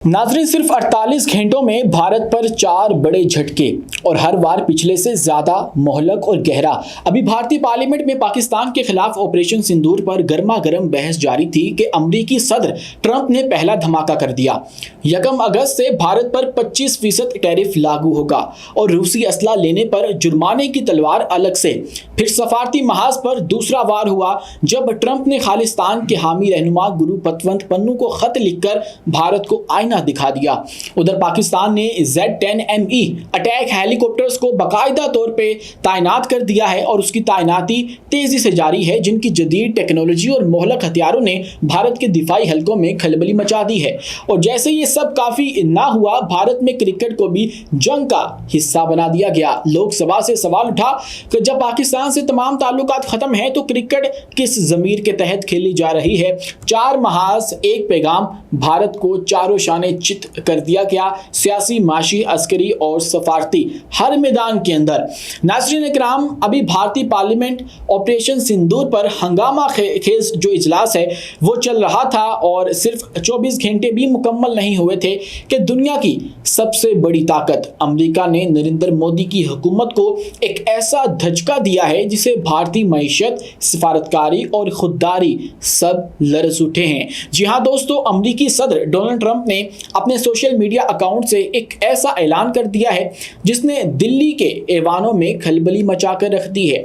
नाज़रीन, सिर्फ 48 घंटों में भारत पर 4 बड़े झटके और हर बार पिछले से ज्यादा मोहलक और गहरा। अभी भारतीय पार्लियामेंट में पाकिस्तान के खिलाफ ऑपरेशन सिंदूर पर गर्मा गर्म बहस जारी थी कि अमरीकी सदर ट्रंप ने पहला धमाका कर दिया। 1 अगस्त से भारत पर 25% टैरिफ लागू होगा और रूसी असला लेने पर जुर्माने की तलवार अलग से। फिर सफारती महाज पर दूसरा वार हुआ जब ट्रंप ने खालिस्तान के हामी रहनुमा गुरु पतवंत पन्नू को खत लिखकर भारत को दिखा दिया। उधर पाकिस्तान ने Z-10ME अटैक हेलीकॉप्टर्स को बाकायदा तौर पे तैनात कर दिया है और उसकी तैनाती तेजी से जारी है, जिनकी जदीद टेक्नोलॉजी और मोहलक हथियारों ने भारत के दिफाई हलकों में खलबली मचा दी है। और जैसे ये सब काफी ना हुआ, भारत में क्रिकेट को भी जंग का हिस्सा बना दिया गया। लोकसभा से सवाल उठा कि जब पाकिस्तान से तमाम ताल्लुकात खत्म है तो क्रिकेट किस ज़मीर के तहत खेली जा रही है। 4 महाज एक पैगाम, भारत को चारों चित कर दिया गया, सियासी, माशी, अस्करी और सफारती हर मैदान के अंदर। नाज़रीन इकराम, अभी भारतीय पार्लियामेंट ऑपरेशन सिंदूर पर हंगामा खेज जो इजलास है वो चल रहा था और सिर्फ 24 घंटे भी मुकम्मल नहीं हुए थे कि दुनिया की सबसे बड़ी ताकत अमेरिका ने नरेंद्र मोदी की हुकूमत को एक ऐसा धचका दिया है जिसे भारतीय मईशत, सिफारतकारी और खुददारी सब लरज़ उठे हैं। जी हाँ दोस्तों, अमेरिकी सदर डोनाल्ड ट्रंप ने अपने सोशल मीडिया अकाउंट से एक ऐसा ऐलान कर दिया है जिसने दिल्ली के ऐवानों में खलबली मचा कर रख दी है।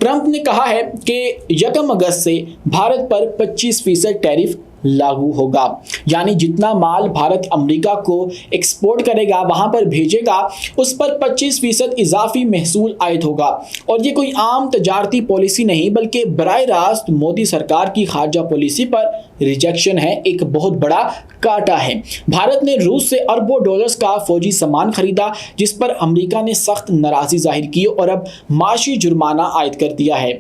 ट्रंप ने कहा है कि 1 अगस्त से भारत पर 25% टैरिफ लागू होगा, यानी जितना माल भारत अमेरिका को एक्सपोर्ट करेगा वहां पर भेजेगा उस पर 25% इजाफी महसूल आयद होगा। और ये कोई आम तजारती पॉलिसी नहीं बल्कि बराह रास्त मोदी सरकार की खारजा पॉलिसी पर रिजेक्शन है, एक बहुत बड़ा काटा है। भारत ने रूस से अरबों डॉलर्स का फौजी सामान खरीदा जिस पर अमेरिका ने सख्त नाराजगी जाहिर की और अब माशी जुर्माना आयद कर दिया है।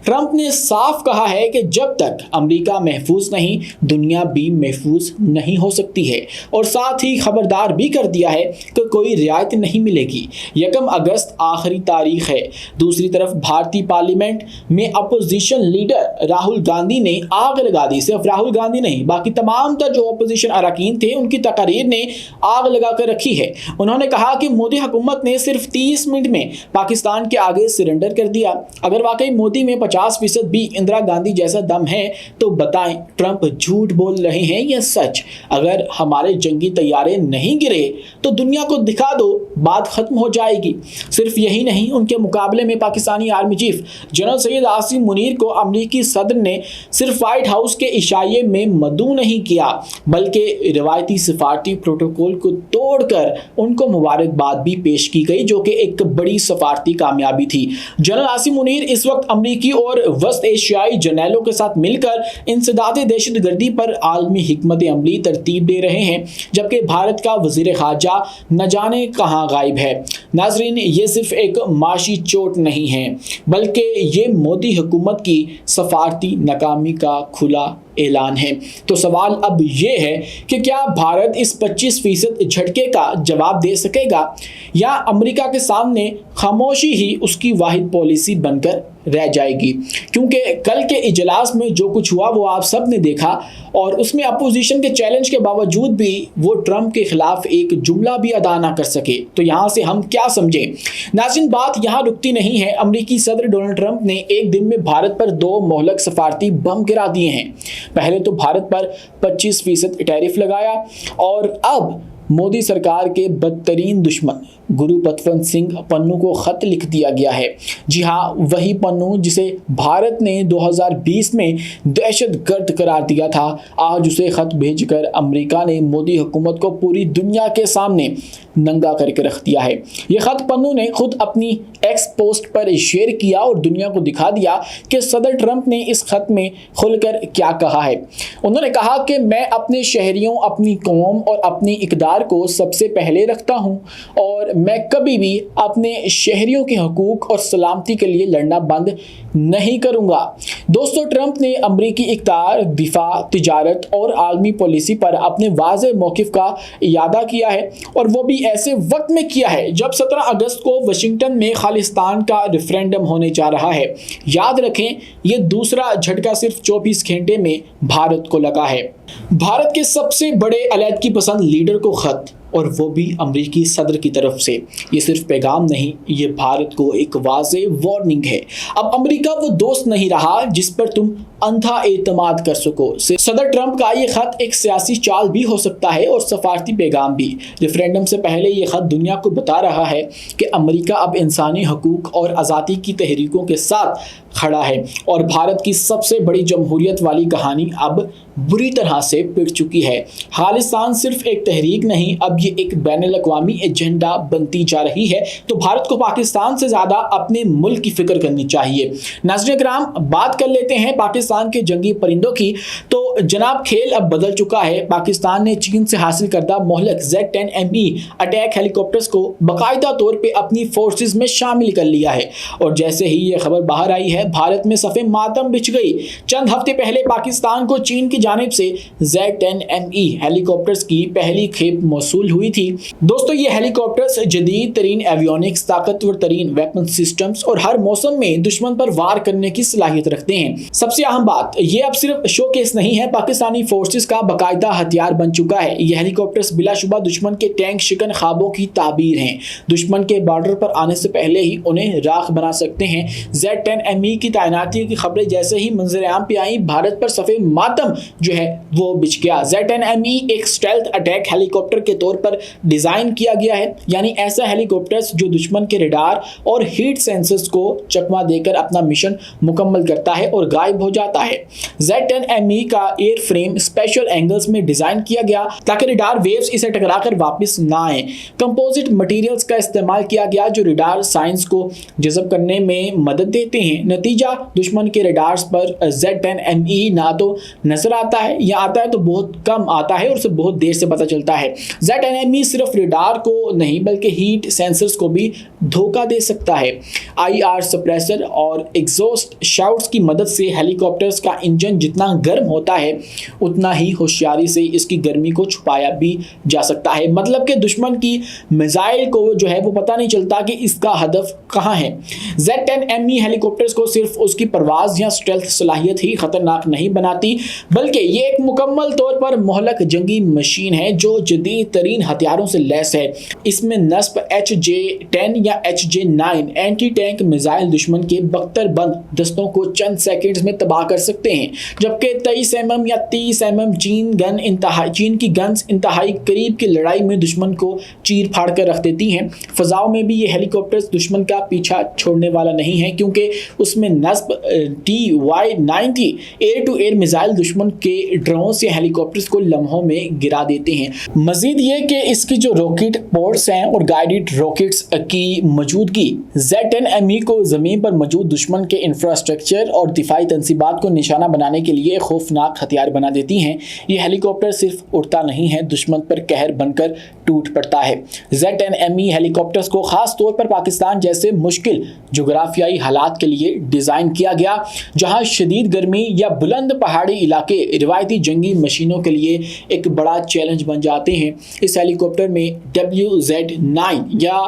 ट्रंप ने साफ कहा है कि जब तक अमेरिका महफूज नहीं, दुनिया भी महफूज नहीं हो सकती है और साथ ही खबरदार भी कर दिया है कि कोई रियायत नहीं मिलेगी। 1 अगस्त आखिरी तारीख है। दूसरी तरफ भारतीय पार्लियामेंट में अपोजिशन लीडर राहुल गांधी ने आग लगा दी। सिर्फ राहुल गांधी नहीं, बाकी तमाम जो अपोजिशन अरकान थे उनकी तकारीर ने आग लगा कर रखी है। उन्होंने कहा कि मोदी हुकूमत ने सिर्फ 30 मिनट में पाकिस्तान के आगे सरेंडर कर दिया। अगर वाकई मोदी में 50% भी इंदिरा गांधी जैसा दम है तो बताएं, ट्रंप झूठ बोल रहे हैं या सच? अगर हमारे जंगी तैयारे नहीं गिरे तो दुनिया को दिखा दो, बात खत्म हो जाएगी। सिर्फ यही नहीं, उनके मुकाबले में Pakistani army chief general Syed Asim Munir को अमेरिकी सदर ने सिर्फ व्हाइट हाउस के इशारे में मदऊ नहीं किया बल्कि रिवायती सफारती प्रोटोकॉल को तोड़कर उनको मुबारकबाद भी पेश की गई, जो कि एक बड़ी सफारती कामयाबी थी। जनरल आसिम मुनीर इस वक्त अमेरिकी और वस्त एशियाई जर्नैलों के साथ मिलकर इंसदादे दहशतगर्दी पर आलमी हिकमत अमली तरतीब दे रहे हैं, जबकि भारत का वजीर खारजा न जाने कहाँ गायब है। नाजरीन, ये सिर्फ एक माशी चोट नहीं है बल्कि ये मोदी हुकूमत की सफारती नाकामी का खुला ऐलान है। तो सवाल अब ये है कि क्या भारत इस 25% झटके का जवाब दे सकेगा या अमेरिका के सामने खामोशी ही उसकी वाहिद पॉलिसी बनकर रह जाएगी? क्योंकि कल के इजलास में जो कुछ हुआ वो आप सब ने देखा और उसमें अपोजिशन के चैलेंज के बावजूद भी वो ट्रंप के खिलाफ एक जुमला भी अदा ना कर सके। तो यहाँ से हम क्या समझें? नाज़रीन, बात यहाँ रुकती नहीं है। अमेरिकी सदर डोनाल्ड ट्रंप ने एक दिन में भारत पर 2 मोहलक सफारती बम गिरा दिए हैं। पहले तो भारत पर 25% टैरिफ लगाया और अब मोदी सरकार के बदतरीन दुश्मन गुरु पतवंत सिंह पन्नू को खत लिख दिया गया है। जी हाँ, वही पन्नू जिसे भारत ने 2020 में दहशतगर्द करार दिया था, आज उसे खत भेजकर अमेरिका ने मोदी हुकूमत को पूरी दुनिया के सामने नंगा करके रख दिया है। यह खत पन्नू ने खुद अपनी एक्स पोस्ट पर शेयर किया और दुनिया को दिखा दिया कि सदर ट्रंप ने इस खत में खुलकर क्या कहा है। उन्होंने कहा कि मैं अपने शहरियों, अपनी कौम और अपनी इक़दार को सबसे पहले रखता हूँ और मैं कभी भी अपने शहरियों के हकूक़ और सलामती के लिए लड़ना बंद नहीं करूँगा। दोस्तों, ट्रंप ने अमरीकी इक़्तिदार, दिफा, तिजारत और आलमी पॉलिसी पर अपने वाज़ेह मौक़िफ़ का इयादा किया है और वो भी ایسے وقت میں کیا ہے جب 17 اگست کو واشنگٹن میں خالصتان کا ریفرینڈم ہونے جا رہا ہے۔ یاد رکھیں یہ دوسرا جھٹکا صرف 24 گھنٹے میں بھارت کو لگا ہے۔ بھارت کے سب سے بڑے علیحدگی پسند لیڈر کو خط، اور وہ بھی امریکی صدر کی طرف سے۔ یہ صرف پیغام نہیں، یہ بھارت کو ایک واضح وارننگ ہے۔ اب امریکہ وہ دوست نہیں رہا جس پر تم اندھا اعتماد کر سکو۔ صدر ٹرمپ کا یہ خط ایک سیاسی چال بھی ہو سکتا ہے اور سفارتی پیغام بھی۔ ریفرینڈم سے پہلے یہ خط دنیا کو بتا رہا ہے کہ امریکہ اب انسانی حقوق اور آزادی کی تحریکوں کے ساتھ کھڑا ہے، اور بھارت کی سب سے بڑی جمہوریت والی کہانی اب بری طرح سے پٹ چکی ہے۔ خالصتان صرف ایک تحریک نہیں، اب یہ ایک بین الاقوامی ایجنڈا بنتی جا رہی ہے۔ تو بھارت کو پاکستان سے زیادہ اپنے ملک کی فکر کرنی چاہیے۔ ناظرین کرام، بات کر لیتے ہیں پاکستان کے جنگی پرندوں کی۔ تو جناب کھیل اب بدل چکا ہے۔ پاکستان نے چین سے حاصل کردہ مہلک Z-10ME اٹیک ہیلی کاپٹرز کو باقاعدہ طور پہ اپنی فورسز میں شامل کر لیا ہے، اور جیسے ہی یہ خبر باہر آئی ہے بھارت میں صف ماتم بچھ گئی۔ چند ہفتے پہلے پاکستان کو چین کی جانب سے Z-10ME ہیلی کاپٹرز کی پہلی کھیپ موصول ہوئی تھی۔ دوستو، یہ ہیلی کاپٹرز جدید ترین ایویونکس، طاقتور ترین ویپن سسٹمز اور ہر موسم میں دشمن پر وار کرنے کی صلاحیت رکھتے ہیں۔ سب سے اہم بات، یہ اب صرف شو کیس نہیں ہے، پاکستانی فورسز کا باقاعدہ ہتھیار بن چکا ہے۔ یہ ہیلی کاپٹرز بلا شبہ دشمن کے ٹینک شکن خوابوں کی تعبیر ہیں۔ دشمن کے بارڈر پر آنے سے پہلے ہی انہیں راکھ بنا سکتے ہیں۔ Z-10ME کی تعیناتی کی خبریں جیسے ہی منظر عام پہ آئیں، بھارت پر صف ماتم جو ہے وہ بچھ گیا۔ Z-10ME ایک اسٹیلتھ اٹیک ہیلی کاپٹر کے طور پر ڈیزائن کیا گیا ہے، یعنی ایسا ہیلی کاپٹرز جو دشمن کے ریڈار اور ہیٹ سینسرز کو چکما دے کر اپنا مشن مکمل کرتا ہے اور غائب ہو جاتا ہے۔ Z-10ME کا ایئر فریم اسپیشل اینگلز میں ڈیزائن کیا گیا تاکہ ریڈار ویوز اسے ٹکرا کر واپس نہ آئیں۔ کمپوزٹ مٹیریلز کا استعمال کیا گیا جو ریڈار سائنس کو جذب کرنے میں مدد دیتے ہیں۔ نتیجہ، دشمن کے ریڈارز پر Z-10ME نہ تو نظر آتا ہے یا آتا ہے تو بہت کم آتا ہے اور اسے بہت دیر سے پتہ چلتا ہے۔ Z-10ME صرف ریڈار کو نہیں بلکہ ہیٹ سینسرز کو بھی دھوکہ دے سکتا ہے۔ IR سپریسر اور ایگزاسٹ شاؤٹس کی مدد سے ہیلی کاپٹرز کا انجن جتنا گرم ہوتا ہے اتنا ہی ہوشیاری سے اس کی گرمی کو چھپایا بھی جا سکتا ہے۔ مطلب کہ دشمن کی میزائل کو جو ہے وہ پتہ نہیں چلتا کہ اس کا ہدف کہاں ہے۔ Z-10ME ہیلی کاپٹرز کو صرف اس کی پرواز یا اسٹیلتھ صلاحیت ہی خطرناک نہیں بناتی، بلکہ یہ ایک مکمل طور پر مہلک جنگی مشین ہے جو جدید ترین ہتھیاروں سے لیس ہے۔ اس میں نصب HJ-10 یا HJ-9 اینٹی ٹینک میزائل دشمن کے بختر بند دستوں کو چند سیکنڈز میں تباہ کر سکتے ہیں، جبکہ 23 mm یا 30 mm چین کی گنز انتہائی قریب کی لڑائی میں دشمن کو چیر پھاڑ کر رکھ دیتی ہیں۔ فضاؤں میں بھی یہ ہیلی کاپٹرز دشمن کا پیچھا چھوڑنے والا نہیں ہے، کیونکہ اس میں نصب TY-90 year to year missile دشمن کے ڈرونز یا ہیلی کاپٹرز کو لمحوں میں گرا دیتے ہیں۔ مزید یہ کہ اس کی جو راکٹ پورٹس ہیں اور گائیڈڈ راکٹس کی موجودگی Z-10ME کو زمین پر موجود دشمن کے انفراسٹرکچر اور دفاعی تنصیبات کو نشانہ بنانے کے لیے خوفناک ہتھیار بنا دیتی ہیں۔ یہ ہیلی کاپٹر صرف اڑتا نہیں ہے، دشمن پر قہر بن کر ٹوٹ پڑتا ہے۔ Z-10ME ہیلی کاپٹرز کو خاص طور پر پاکستان جیسے مشکل جغرافیائی حالات کے لیے ڈیزائن کیا گیا، جہاں شدید گرمی یا بلند پہاڑی علاقے روایتی جنگی مشینوں کے لیے ایک بڑا چیلنج بن جاتے ہیں۔ اس ہیلی کاپٹر میں WZ-9 یا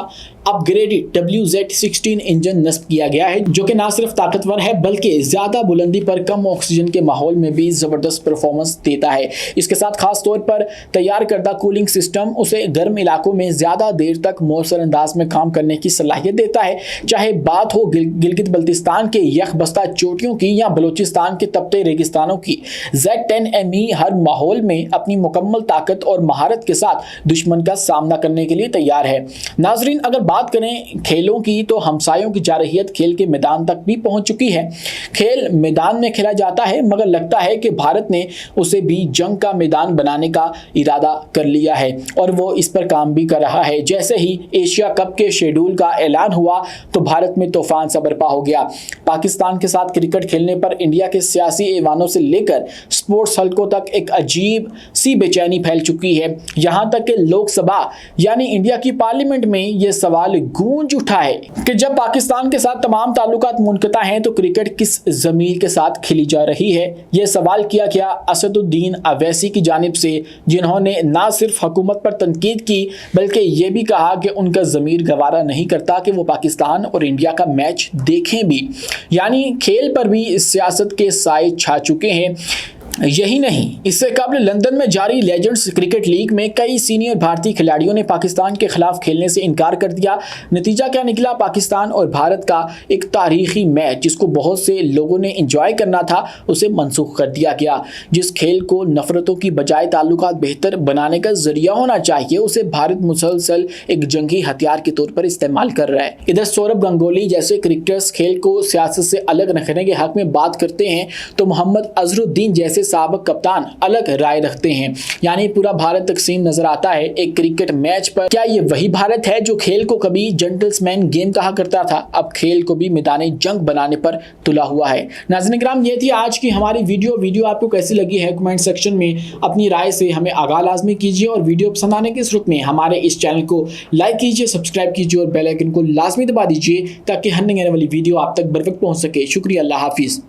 اپ گریڈڈ WZ-16 انجن نصب کیا گیا ہے، جو کہ نہ صرف طاقتور ہے بلکہ زیادہ بلندی پر کم آکسیجن کے ماحول میں بھی زبردست پرفارمنس دیتا ہے۔ اس کے ساتھ خاص طور پر تیار کردہ کولنگ سسٹم اسے گرم علاقوں میں زیادہ دیر تک مؤثر انداز میں کام کرنے کی صلاحیت دیتا ہے، چاہے بات ہو گلگت بلتستان کے یخ بستہ چوٹیوں کی یا بلوچستان کے تپتے ریگستانوں کی۔ Z-10ME ہر ماحول میں اپنی مکمل طاقت اور مہارت کے ساتھ دشمن کا سامنا کرنے کے لیے تیار ہے۔ ناظرین، اگر بات کریں کھیلوں کی تو ہمسایوں کی جارحیت کھیل کے میدان تک بھی پہنچ چکی ہے۔ کھیل میدان میں کھیلا جاتا ہے، مگر لگتا ہے کہ بھارت نے اسے بھی جنگ کا میدان بنانے کا ارادہ کر لیا ہے اور وہ اس پر کام بھی کر رہا ہے۔ جیسے ہی ایشیا کپ کے شیڈول کا اعلان ہوا تو بھارت میں طوفان سا برپا ہو گیا۔ پاکستان کے ساتھ کرکٹ کھیلنے پر انڈیا کے سیاسی ایوانوں سے لے کر سپورٹس حلقوں تک ایک عجیب سی بے چینی پھیل چکی ہے، یہاں تک کہ لوک سبھا یعنی انڈیا کی پارلیمنٹ میں یہ سوال सवाल गूंज उठा है कि जब पाकिस्तान के साथ तमाम ताल्लुकात मुनक़ता हैं तो क्रिकेट किस ज़मीर के साथ खेली जा रही है। यह सवाल किया गया असदुद्दीन अवैसी की जानिब से, जिन्होंने ना सिर्फ हुकूमत पर तनकीद की बल्कि ये भी कहा कि उनका ज़मीर गवारा नहीं करता कि वो पाकिस्तान और इंडिया का मैच देखें भी। यानी खेल पर भी सियासत के साए छा चुके हैं। यही नहीं, इससे कबल लंदन में जारी लेजेंड्स क्रिकेट लीग में कई सीनियर भारतीय खिलाड़ियों ने पाकिस्तान के खिलाफ खेलने से इनकार कर दिया। नतीजा क्या निकला? पाकिस्तान और भारत का एक तारीखी मैच जिसको बहुत से लोगों ने एंजॉय करना था उसे मनसूख कर दिया गया। जिस खेल को नफरतों की बजाय ताल्लुकात बेहतर बनाने का जरिया होना चाहिए उसे भारत मुसलसल एक जंगी हथियार के तौर पर इस्तेमाल कर रहा है। इधर सौरभ गंगोली जैसे क्रिकेटर्स खेल को सियासत से अलग रखने के हक में बात करते हैं तो मोहम्मद अजहरुद्दीन जैसे साबिक कप्तान अलग राय रखते हैं। यानी पूरा भारत तकसीम नजर आता है एक क्रिकेट मैच पर। क्या ये वही भारत है जो खेल को कभी जेंटलमैन गेम कहा करता था, अब खेल को भी मैदान जंग बनाने पर तुला हुआ है। नाज़रीन किराम, ये थी आज की हमारी वीडियो आपको कैसी लगी है कमेंट सेक्शन में अपनी राय से हमें आगाह लाजमी कीजिए और वीडियो पसंद आने के सूरत में हमारे इस चैनल को लाइक कीजिए, सब्सक्राइब कीजिए और बेल आइकन को लाजमी दबा दीजिए ताकि हर नई आने वाली वीडियो आप तक बर वक्त पहुंच सके। शुक्रिया, अल्लाह हाफिज़।